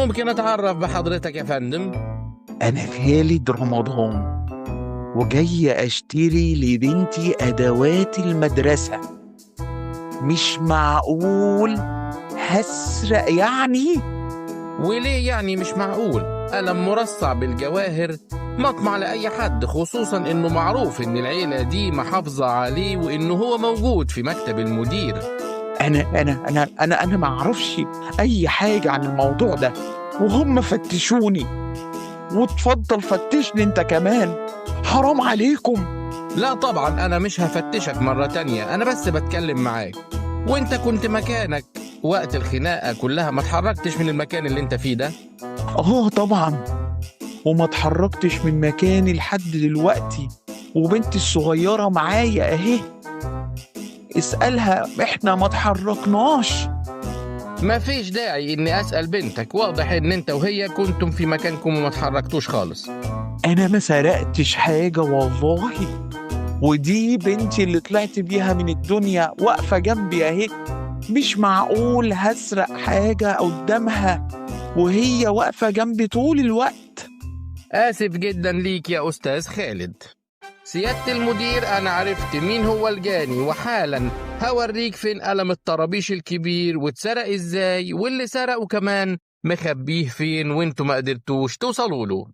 ممكن أتعرف بحضرتك يا فندم؟ أنا خالد رمضان، وجاي أشتري لبنتي أدوات المدرسة. مش معقول هسرق يعني؟ وليه يعني مش معقول؟ قلم مرصع بالجواهر مطمع لأي حد، خصوصا إنه معروف إن العيلة دي محافظة عليه وإنه هو موجود في مكتب المدير. أنا ما أعرفش أي حاجة عن الموضوع ده، وهم فتشوني. واتفضل فتشني أنت كمان، حرام عليكم. لا طبعا أنا مش هفتشك مرة تانية، أنا بس بتكلم معاك. وإنت كنت مكانك وقت الخناقة كلها، ما اتحركتش من المكان اللي إنت فيه ده؟ طبعا، وما اتحركتش من مكاني لحد دلوقتي، وبنتي الصغيرة معايا أهي. اسألها، إحنا ما اتحركناش. مفيش داعي إني أسأل بنتك، واضح إن إنت وهي كنتم في مكانكم وما اتحركتوش خالص. أنا ما سرقتش حاجة والله، ودي بنتي اللي طلعت بيها من الدنيا واقفة جنبي أهي. مش معقول هسرق حاجة قدامها وهي واقفة جنبي طول الوقت. آسف جدا ليك يا أستاذ خالد. سيادة المدير، أنا عرفت مين هو الجاني، وحالا هوريك فين قلم الطرابيش الكبير واتسرق إزاي، واللي سرقه كمان مخبيه فين وانتوا ما قدرتوش توصلوا له.